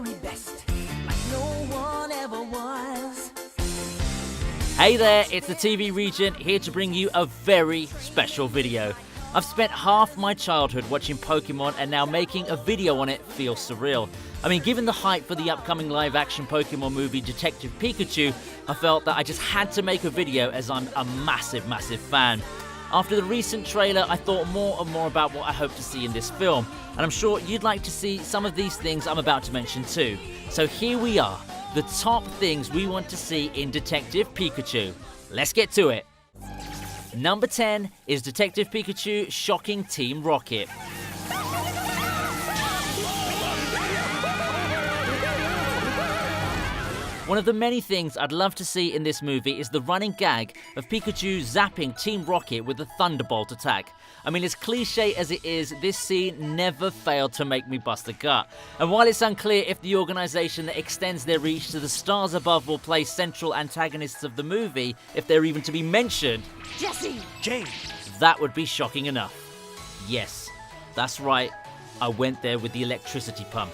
very best, like no one ever was. Hey there, it's the TV Regent here to bring you a very special video. I've spent half my childhood watching Pokemon, and now making a video on it feels surreal. I mean, given the hype for the upcoming live-action Pokemon movie Detective Pikachu, I felt that I just had to make a video as I'm a massive fan. After the recent trailer, I thought more and more about what I hope to see in this film, and I'm sure you'd like to see some of these things I'm about to mention too. So here we are, the top things we want to see in Detective Pikachu. Let's get to it. Number 10 is Detective Pikachu shocking Team Rocket. One of the many things I'd love to see in this movie is the running gag of Pikachu zapping Team Rocket with a Thunderbolt attack. I mean, as cliche as it is, this scene never failed to make me bust a gut. And while it's unclear if the organisation that extends their reach to the stars above will play central antagonists of the movie, if they're even to be mentioned, Jesse! James! that would be shocking enough. Yes, that's right, I went there with the electricity pump.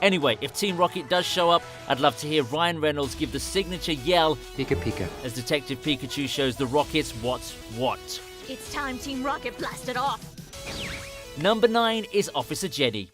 Anyway, if Team Rocket does show up, I'd love to hear Ryan Reynolds give the signature yell, Pika Pika, as Detective Pikachu shows the Rockets what's what. It's time Team Rocket blasted off. Number 9 is Officer Jenny.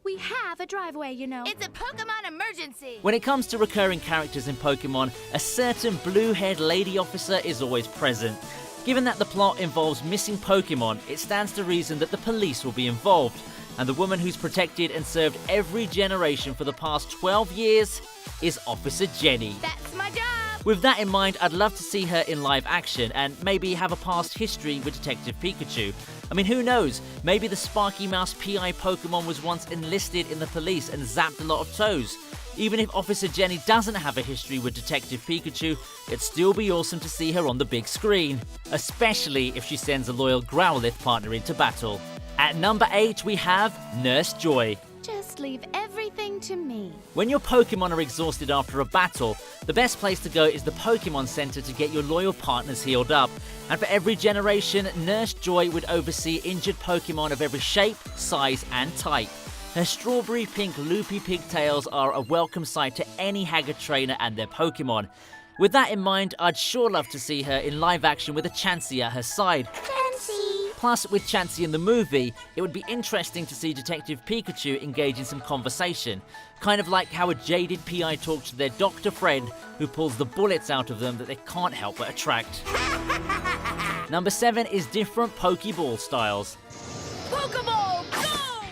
We have a driveway, you know. It's a Pokemon emergency! When it comes to recurring characters in Pokemon, a certain blue-haired lady officer is always present. Given that the plot involves missing Pokemon, it stands to reason that the police will be involved. And the woman who's protected and served every generation for the past 12 years is Officer Jenny. That's my job! With that in mind, I'd love to see her in live action and maybe have a past history with Detective Pikachu. I mean, who knows? Maybe the Sparky Mouse PI Pokemon was once enlisted in the police and zapped a lot of toes. Even if Officer Jenny doesn't have a history with Detective Pikachu, it'd still be awesome to see her on the big screen. Especially if she sends a loyal Growlithe partner into battle. At number 8 we have Nurse Joy. Just leave everything to me. When your Pokemon are exhausted after a battle, the best place to go is the Pokemon Center to get your loyal partners healed up. And for every generation, Nurse Joy would oversee injured Pokemon of every shape, size, and type. Her strawberry pink loopy pigtails are a welcome sight to any haggard trainer and their Pokemon. With that in mind, I'd sure love to see her in live action with a Chansey at her side. Fancy. Plus, with Chansey in the movie, it would be interesting to see Detective Pikachu engage in some conversation. Kind of like how a jaded PI talks to their doctor friend who pulls the bullets out of them that they can't help but attract. Number 7 is different Pokeball styles. Pokeball, go!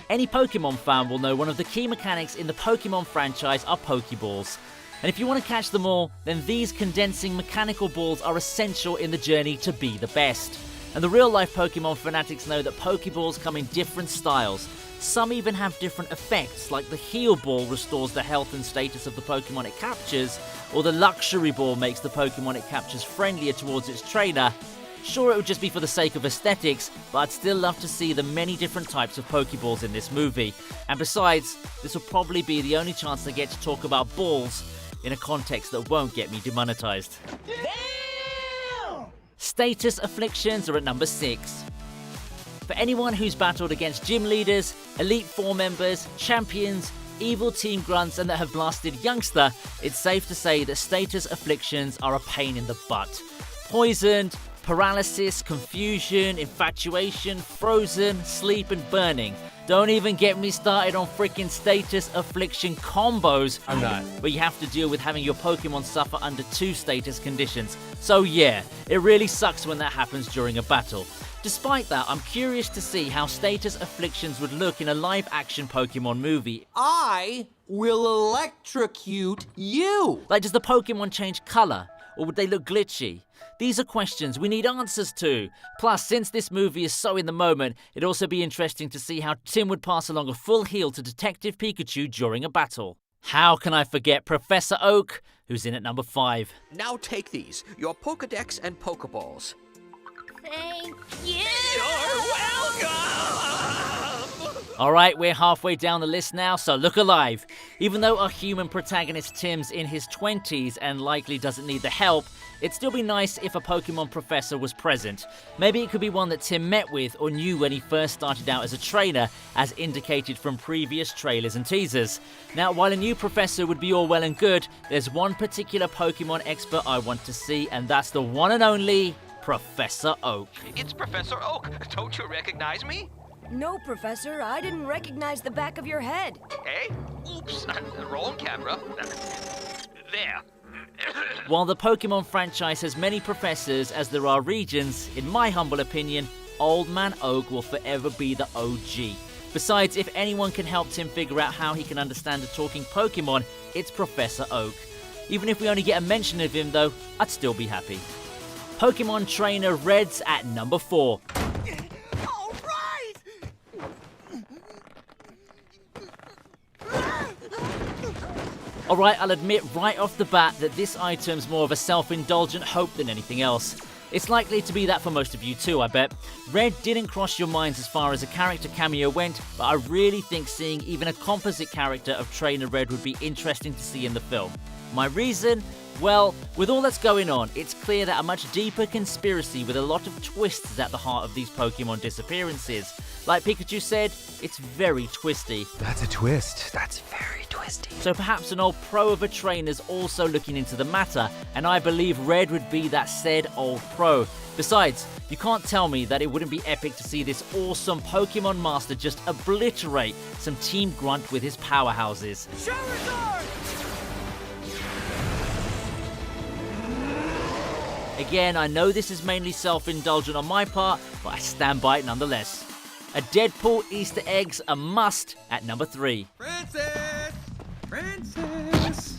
Any Pokemon fan will know one of the key mechanics in the Pokemon franchise are Pokeballs. And if you want to catch them all, then these condensing mechanical balls are essential in the journey to be the best. And the real-life Pokemon fanatics know that Pokeballs come in different styles. Some even have different effects, like the Heal Ball restores the health and status of the Pokemon it captures, or the Luxury Ball makes the Pokemon it captures friendlier towards its trainer. Sure, it would just be for the sake of aesthetics, but I'd still love to see the many different types of Pokeballs in this movie. And besides, this will probably be the only chance I get to talk about balls in a context that won't get me demonetized. Damn! Status afflictions are at number 6. For anyone who's battled against gym leaders, Elite Four members, champions, evil team grunts, and that have blasted youngster, it's safe to say that status afflictions are a pain in the butt. Poisoned, paralysis, confusion, infatuation, frozen, sleep, and burning. Don't even get me started on freaking status affliction combos. I'm not. Where you have to deal with having your Pokemon suffer under 2 status conditions. So yeah, it really sucks when that happens during a battle. Despite that, I'm curious to see how status afflictions would look in a live-action Pokemon movie. I will electrocute you! Like, does the Pokemon change color? Or would they look glitchy? These are questions we need answers to. Plus, since this movie is so in the moment, it'd also be interesting to see how Tim would pass along a full heal to Detective Pikachu during a battle. How can I forget Professor Oak, who's in at number 5? Now take these, your Pokedex and Pokeballs. Thank you! You're welcome! Alright, we're halfway down the list now, so look alive. Even though our human protagonist Tim's in his 20s and likely doesn't need the help, it'd still be nice if a Pokemon professor was present. Maybe it could be one that Tim met with or knew when he first started out as a trainer, as indicated from previous trailers and teasers. Now, while a new professor would be all well and good, there's one particular Pokemon expert I want to see, and that's the one and only Professor Oak. It's Professor Oak. Don't you recognize me? No, Professor, I didn't recognize the back of your head. Hey? Oops, wrong camera. There. While the Pokemon franchise has many professors as there are regions, in my humble opinion, Old Man Oak will forever be the OG. Besides, if anyone can help Tim figure out how he can understand a talking Pokemon, it's Professor Oak. Even if we only get a mention of him though, I'd still be happy. Pokemon Trainer Red's at number 4. Alright, I'll admit right off the bat that this item's more of a self-indulgent hope than anything else. It's likely to be that for most of you too, I bet. Red didn't cross your minds as far as a character cameo went, but I really think seeing even a composite character of Trainer Red would be interesting to see in the film. My reason? Well, with all that's going on, it's clear that a much deeper conspiracy with a lot of twists is at the heart of these Pokemon disappearances. Like Pikachu said, it's very twisty. That's a twist. That's very twisty. So perhaps an old pro of a trainer's also looking into the matter, and I believe Red would be that said old pro. Besides, you can't tell me that it wouldn't be epic to see this awesome Pokemon master just obliterate some Team Grunt with his powerhouses. Again, I know this is mainly self-indulgent on my part, but I stand by it nonetheless. A Deadpool Easter egg's a must at number 3. Francis!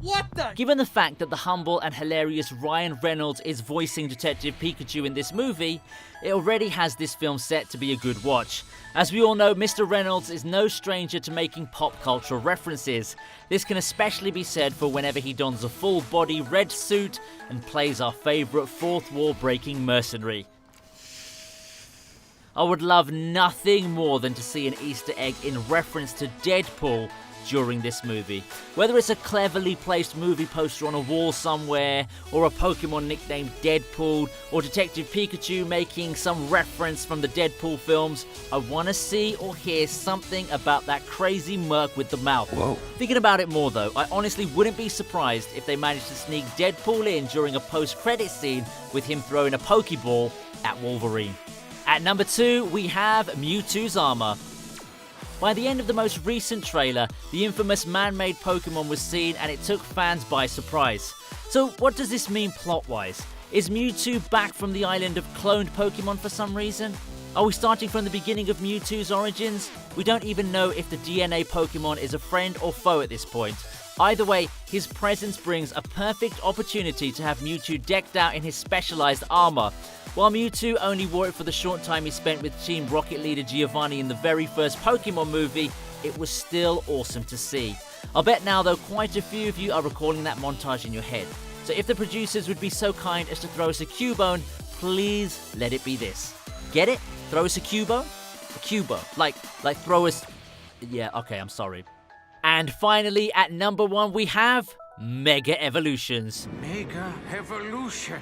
What the? Given the fact that the humble and hilarious Ryan Reynolds is voicing Detective Pikachu in this movie, it already has this film set to be a good watch. As we all know, Mr. Reynolds is no stranger to making pop culture references. This can especially be said for whenever he dons a full-body red suit and plays our favourite fourth wall-breaking mercenary. I would love nothing more than to see an Easter egg in reference to Deadpool during this movie. Whether it's a cleverly placed movie poster on a wall somewhere, or a Pokemon nicknamed Deadpool, or Detective Pikachu making some reference from the Deadpool films, I want to see or hear something about that crazy merc with the mouth. Whoa. Thinking about it more though, I honestly wouldn't be surprised if they managed to sneak Deadpool in during a post-credit scene with him throwing a Pokeball at Wolverine. At number 2, we have Mewtwo's armor. By the end of the most recent trailer, the infamous man-made Pokemon was seen and it took fans by surprise. So what does this mean plot-wise? Is Mewtwo back from the island of cloned Pokemon for some reason? Are we starting from the beginning of Mewtwo's origins? We don't even know if the DNA Pokemon is a friend or foe at this point. Either way, his presence brings a perfect opportunity to have Mewtwo decked out in his specialized armor. While Mewtwo only wore it for the short time he spent with Team Rocket leader Giovanni in the very first Pokemon movie, it was still awesome to see. I'll bet now though quite a few of you are recalling that montage in your head. So if the producers would be so kind as to throw us a Cubone, please let it be this. Get it? Throw us a Cubone? A Cubone. Like throw us... Yeah, okay, I'm sorry. And finally, at number 1, we have Mega Evolutions. Mega Evolution.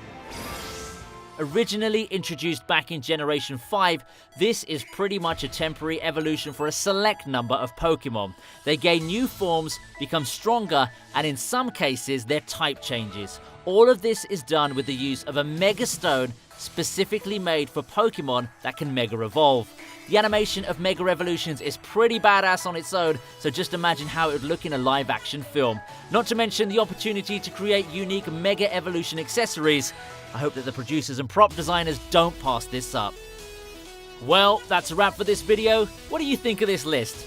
Originally introduced back in Generation 5, this is pretty much a temporary evolution for a select number of Pokemon. They gain new forms, become stronger, and in some cases, their type changes. All of this is done with the use of a Mega Stone specifically made for Pokemon that can Mega Evolve. The animation of Mega Evolutions is pretty badass on its own, so just imagine how it would look in a live-action film. Not to mention the opportunity to create unique Mega Evolution accessories. I hope that the producers and prop designers don't pass this up. Well, that's a wrap for this video. What do you think of this list?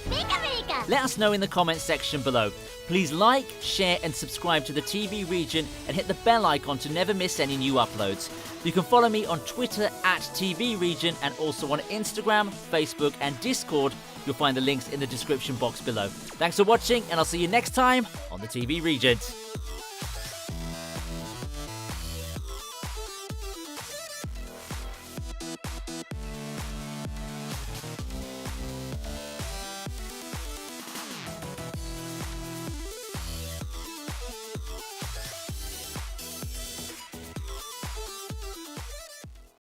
Let us know in the comments section below. Please like, share and subscribe to the TV Regent and hit the bell icon to never miss any new uploads. You can follow me on Twitter at TV Regent and also on Instagram, Facebook and Discord. You'll find the links in the description box below. Thanks for watching and I'll see you next time on the TV Regent.